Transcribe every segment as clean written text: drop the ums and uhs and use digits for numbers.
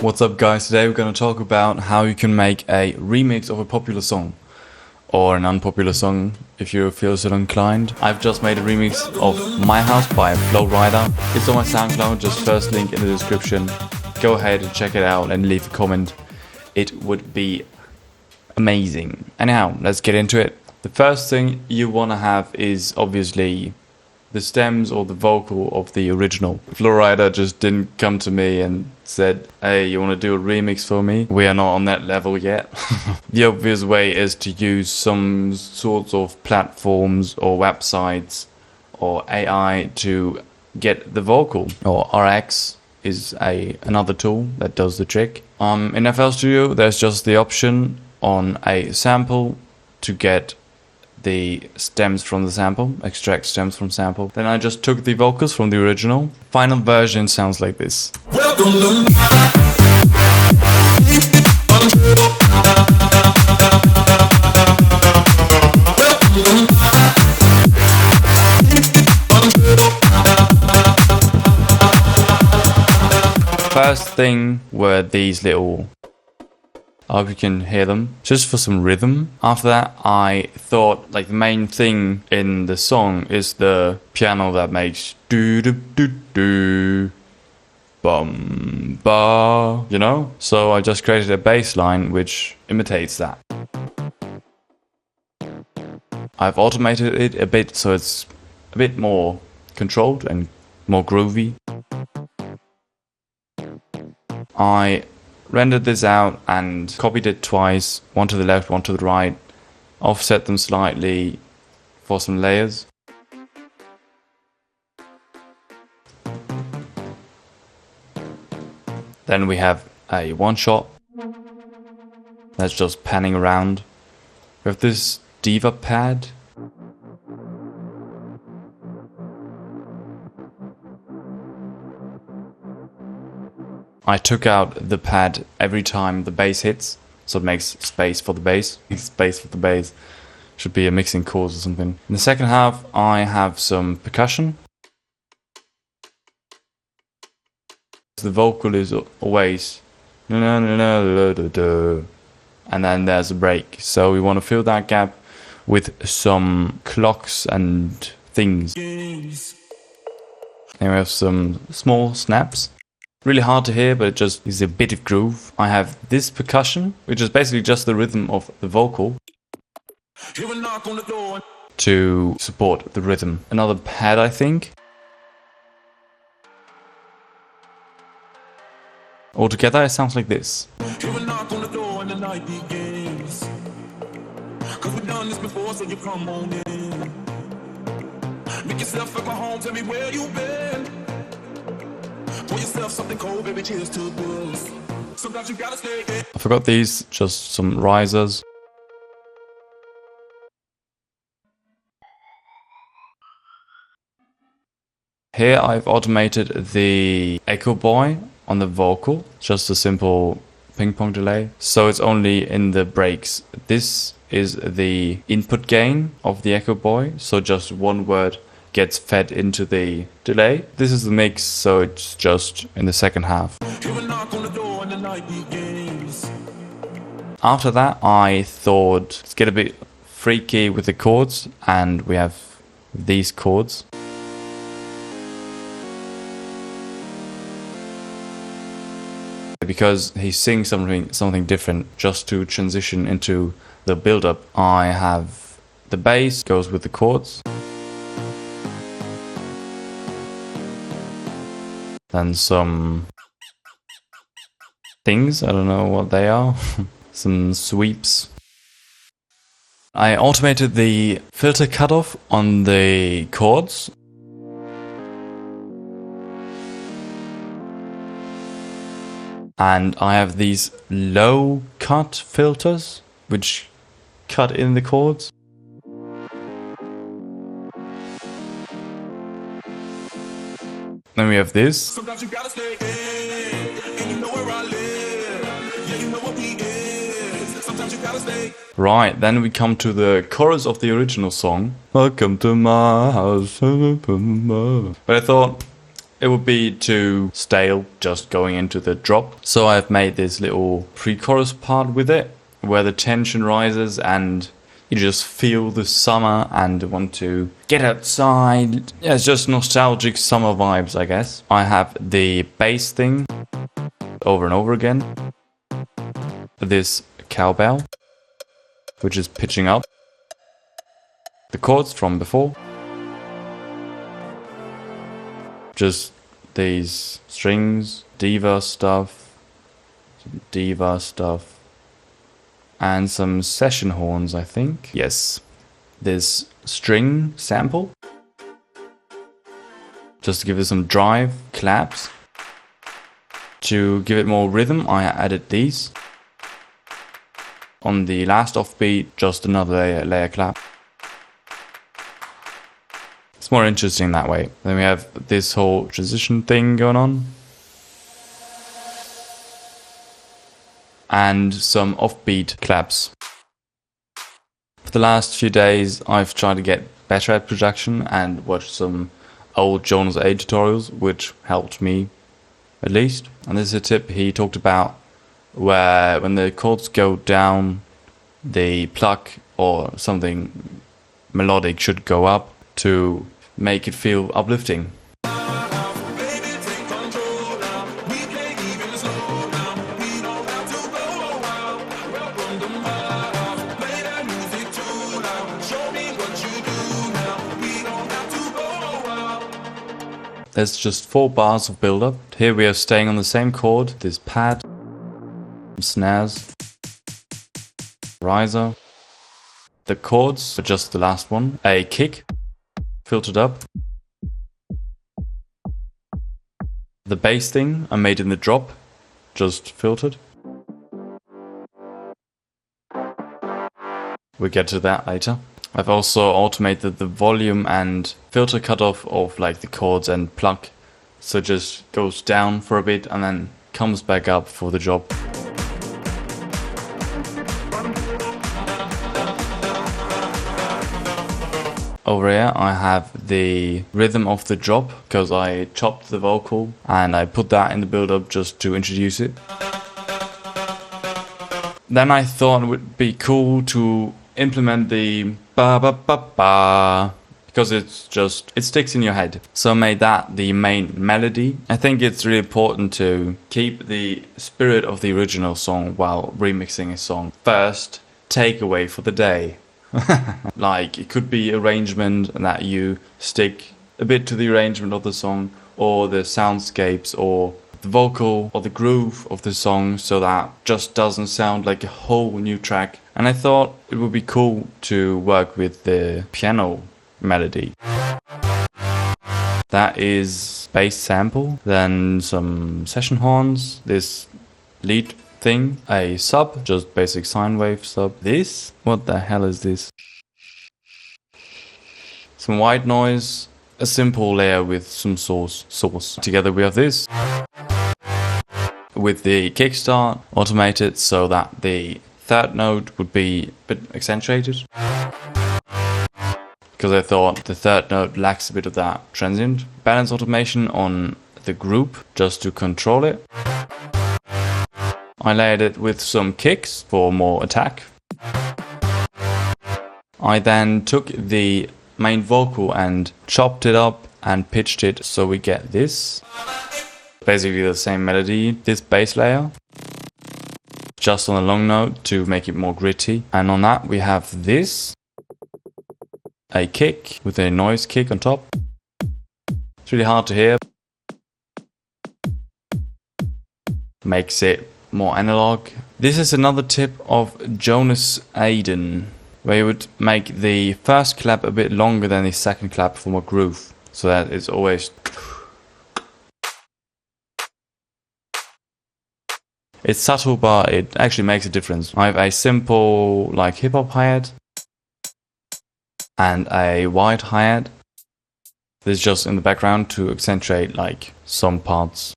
What's up guys, today we're going to talk about how you can make a remix of a popular song. Or an unpopular song, if you feel so inclined. I've just made a remix of My House by Flo Rida. It's on my SoundCloud, just first link in the description. Go ahead and check it out and leave a comment. It would be amazing. Anyhow, let's get into it. The first thing you want to have is obviously the stems or the vocal of the original. Flo Rida just didn't come to me and said, hey, you want to do a remix for me? We are not on that level yet. The obvious way is to use some sorts of platforms or websites or AI to get the vocal. Or RX is another tool that does the trick. In FL Studio, there's just the option on a sample to get the stems from the sample, extract stems from sample. Then I just took the vocals from the original. Final version sounds like this. First thing were these little, I hope you can hear them, just for some rhythm. After that, I thought like the main thing in the song is the piano that makes do do do do bum ba, you know? So I just created a bass line which imitates that. I've automated it a bit so it's a bit more controlled and more groovy. I rendered this out and copied it twice, one to the left, one to the right, offset them slightly for some layers. Then we have a one shot that's just panning around. We have this diva pad. I took out the pad every time the bass hits, so it makes space for the bass. Space for the bass. Should be a mixing chords or something. In the second half, I have some percussion. The vocal is always and then there's a break. So we want to fill that gap with some clocks and things. And we have some small snaps. Really hard to hear, but it just is a bit of groove. I have this percussion, which is basically just the rhythm of the vocal to support the rhythm. Another pad, I think. Altogether, it sounds like this. Make yourself at my home, tell me where you've been. Pour yourself something cold, baby, cheers to this. Sometimes you gotta stay. I forgot these, just some risers. Here I've automated the echo boy on the vocal, just a simple ping pong delay. So it's only in the breaks. This is the input gain of the echo boy, so just one word gets fed into the delay. This is the mix, so it's just in the second half. After that, I thought let's get a bit freaky with the chords, and we have these chords. Because he sings something different, just to transition into the build-up, I have the bass goes with the chords. Then some things, I don't know what they are, some sweeps. I automated the filter cutoff on the chords. And I have these low cut filters, which cut in the chords. Then we have this. Sometimes you gotta stay in, and you know where I live. Yeah, you know what we is. Sometimes you gotta stay. Right, then we come to the chorus of the original song. Welcome to my house. But I thought it would be too stale just going into the drop. So I've made this little pre-chorus part with it, where the tension rises and you just feel the summer and want to get outside. Yeah, it's just nostalgic summer vibes, I guess. I have the bass thing over and over again. This cowbell, which is pitching up. The chords from before. Just these strings, diva stuff, and some session horns, I think. Yes, this string sample, just to give it some drive, claps. To give it more rhythm, I added these. On the last offbeat, just another layer clap. It's more interesting that way. Then we have this whole transition thing going on. And some offbeat claps. For the last few days, I've tried to get better at production and watched some old Jonas A tutorials, which helped me at least. And this is a tip he talked about, where when the chords go down, the pluck or something melodic should go up to make it feel uplifting. There's just 4 bars of build-up. Here we are staying on the same chord, this pad, snares, riser. The chords are just the last one. A kick, filtered up. The bass thing I made in the drop, just filtered. We'll get to that later. I've also automated the volume and filter cutoff of like the chords and pluck, so it just goes down for a bit and then comes back up for the job. Over here I have the rhythm of the drop, because I chopped the vocal and I put that in the build-up just to introduce it. Then I thought it would be cool to implement the ba ba ba ba, because it sticks in your head. So I made that the main melody. I think it's really important to keep the spirit of the original song while remixing a song. First takeaway for the day. Like, it could be arrangement, that you stick a bit to the arrangement of the song, or the soundscapes, or the vocal, or the groove of the song, so that just doesn't sound like a whole new track. And I thought it would be cool to work with the piano melody. That is bass sample, then some session horns, this lead thing, a sub, just basic sine wave sub. This? What the hell is this? Some white noise, a simple layer with some source. Together we have this. With the kickstart automated so that the third note would be a bit accentuated. Because I thought the third note lacks a bit of that transient. Balance automation on the group just to control it. I layered it with some kicks for more attack. I then took the main vocal and chopped it up and pitched it so we get this. Basically the same melody, this bass layer. Just on a long note to make it more gritty. And on that we have this. A kick with a noise kick on top. It's really hard to hear. Makes it more analog. This is another tip of Jonas Aiden, where you would make the first clap a bit longer than the second clap for more groove, so that it's always. It's subtle, but it actually makes a difference. I have a simple like hip hop hi-hat and a wide hi-hat. This is just in the background to accentuate like some parts.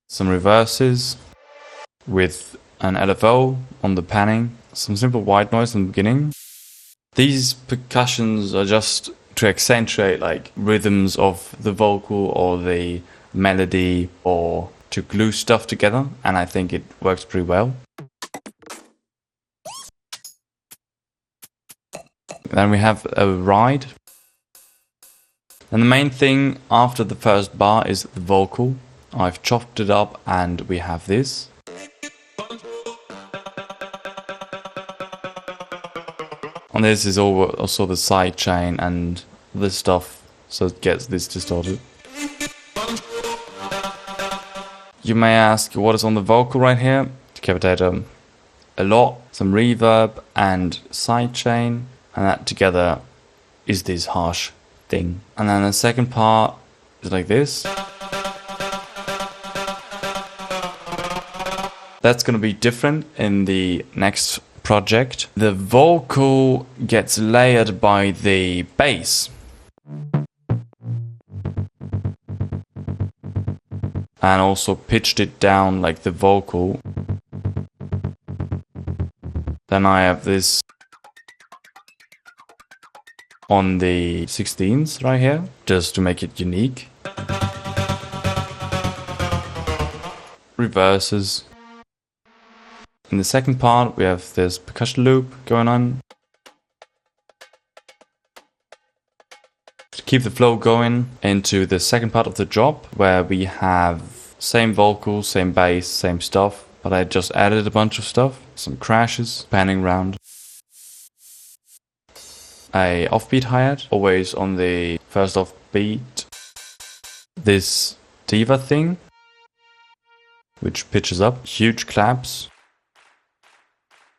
Some reverses with an LFO on the panning, some simple white noise in the beginning. These percussions are just to accentuate like rhythms of the vocal or the melody, or to glue stuff together, and I think it works pretty well. Then we have a ride. And the main thing after the first bar is the vocal. I've chopped it up and we have this. And this is also the side chain and this stuff, so it gets this distorted. You may ask, what is on the vocal right here? Decapitator, a lot, some reverb and sidechain, and that together is this harsh thing. And then the second part is like this. That's gonna be different in the next project. The vocal gets layered by the bass. And also pitched it down like the vocal. Then I have this on the 16th right here, just to make it unique. Reverses. In the second part we have this percussion loop going on. To keep the flow going into the second part of the job, where we have same vocals, same bass, same stuff, but I just added a bunch of stuff. Some crashes, panning around. A offbeat hi-hat, always on the first offbeat. This diva thing, which pitches up, huge claps.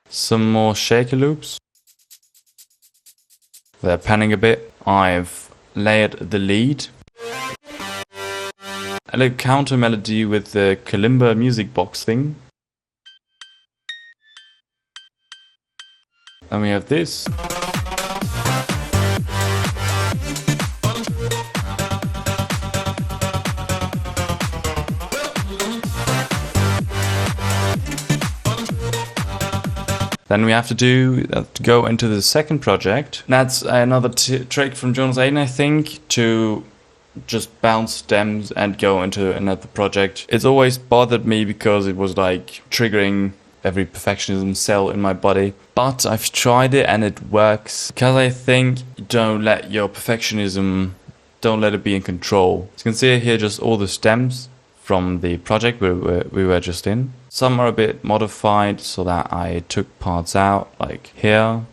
Some more shaker loops. They're panning a bit. I've layered the lead. A little counter melody with the kalimba music box thing. And we have this. Then we have to go into the second project. That's another trick from Jonas Aiden, I think, to just bounce stems and go into another project. It's always bothered me because it was like triggering every perfectionism cell in my body. But I've tried it and it works. Because I think don't let your perfectionism, don't let it be in control. As you can see here, just all the stems from the project we were just in. Some are a bit modified so that I took parts out, like here,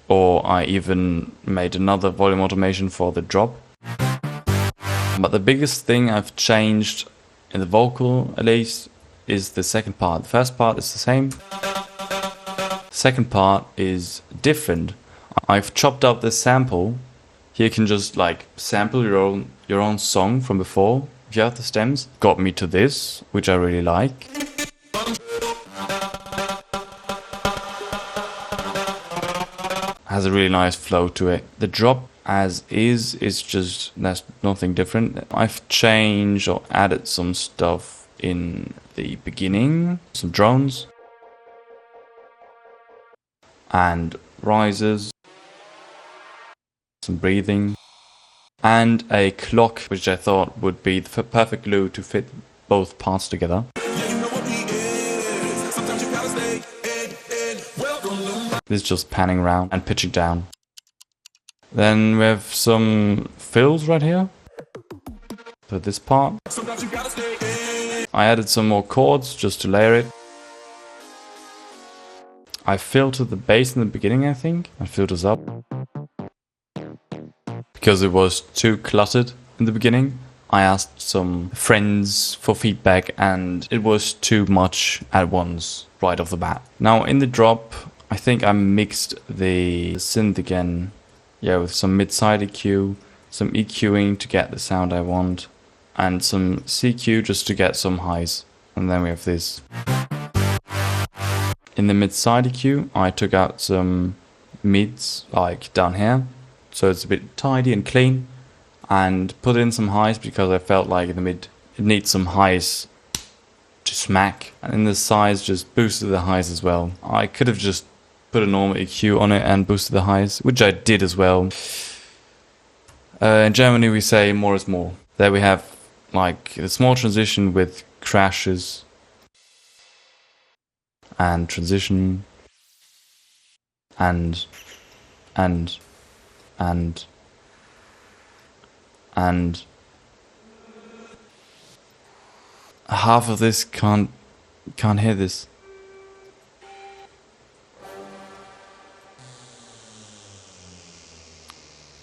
or I even made another volume automation for the drop. But the biggest thing I've changed in the vocal, at least, is the second part. The first part is the same. Second part is different. I've chopped up the sample. Here you can just like sample your own song from before. If you have the stems, got me to this, which I really like. Has a really nice flow to it. The drop as is just, there's nothing different. I've changed or added some stuff in the beginning, some drones and risers, some breathing, and a clock, which I thought would be the perfect glue to fit both parts together. This is just panning around and pitching down. Then we have some fills right here for this part. I added some more chords just to layer it. I filtered the bass in the beginning, I think, and filters up. Because it was too cluttered in the beginning. I asked some friends for feedback and it was too much at once right off the bat. Now in the drop, I think I mixed the synth again, with some mid-side EQ, some EQing to get the sound I want, and some CQ just to get some highs. And then we have this. In the mid-side EQ, I took out some mids, like down here, so it's a bit tidy and clean, and put in some highs because I felt like in the mid it needs some highs to smack, and in the sides just boosted the highs as well. I could have just put a normal EQ on it and boosted the highs, which I did as well. In Germany we say more is more. There we have like a small transition with crashes and transition and half of this can't hear this.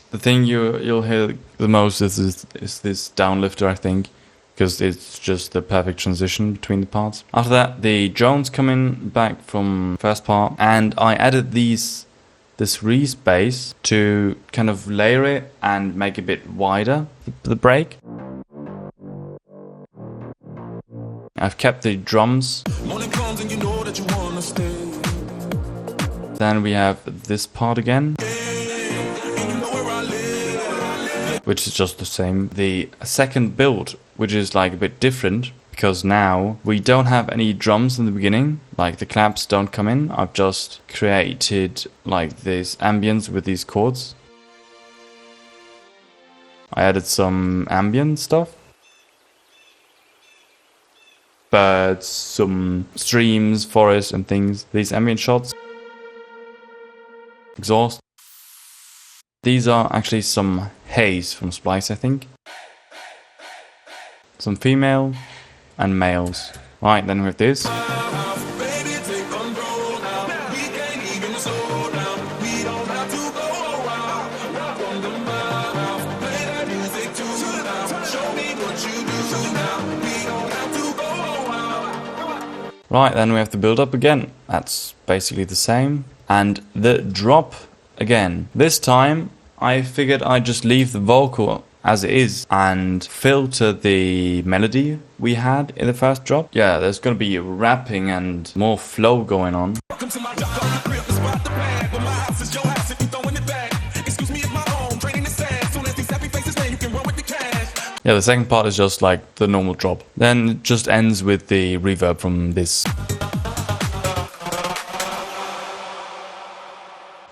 The thing you'll hear the most is this downlifter, I think, because it's just the perfect transition between the parts. After that, the drones come in back from first part, and I added this Reese bass to kind of layer it and make it a bit wider, the break. I've kept the drums. Then we have this part again, which is just the same. The second build, which is like a bit different, because now we don't have any drums in the beginning, like the claps don't come in. I've just created like this ambience with these chords. I added some ambient stuff, birds, some streams, forests and things, these ambient shots, exhaust. These are actually some haze from Splice, I think. Some female and males. Right, then with this. Right, then we have the build up again. That's basically the same. And the drop again. This time I figured I'd just leave the vocal as it is and filter the melody we had in the first drop. Yeah, there's gonna be rapping and more flow going on. Yeah, the second part is just like the normal drop. Then it just ends with the reverb from this.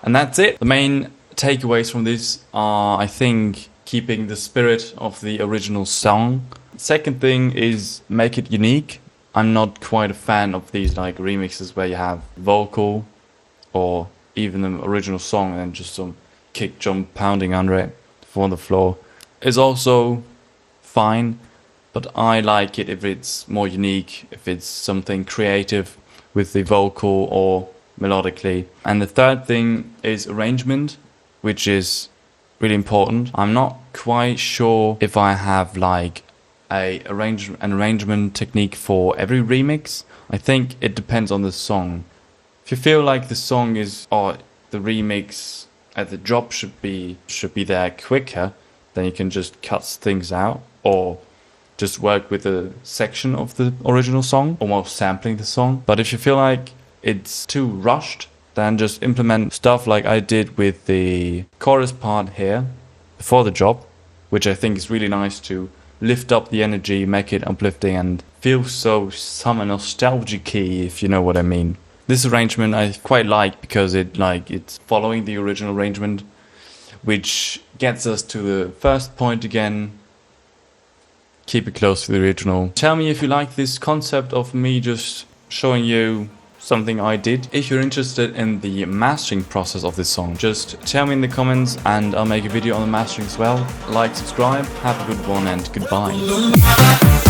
And that's it. The main takeaways from this are, I think, keeping the spirit of the original song. Second thing is make it unique. I'm not quite a fan of these like remixes where you have vocal or even the original song and then just some kick jump pounding under it for the floor. It's also fine, but I like it if it's more unique, if it's something creative with the vocal or melodically. And the third thing is arrangement, which is really important. I'm not quite sure if I have like an arrangement technique for every remix. I think it depends on the song. If you feel like the song is, or the remix at the drop should be there quicker, then you can just cut things out or just work with a section of the original song, almost sampling the song. But if you feel like it's too rushed, then just implement stuff like I did with the chorus part here before the drop, which I think is really nice to lift up the energy, make it uplifting and feel so summer nostalgic-y, if you know what I mean. This arrangement I quite like because it's following the original arrangement, which gets us to the first point again. Keep it close to the original. Tell me if you like this concept of me just showing you something I did. If you're interested in the mastering process of this song, just tell me in the comments and I'll make a video on the mastering as well. Like, subscribe, have a good one and goodbye.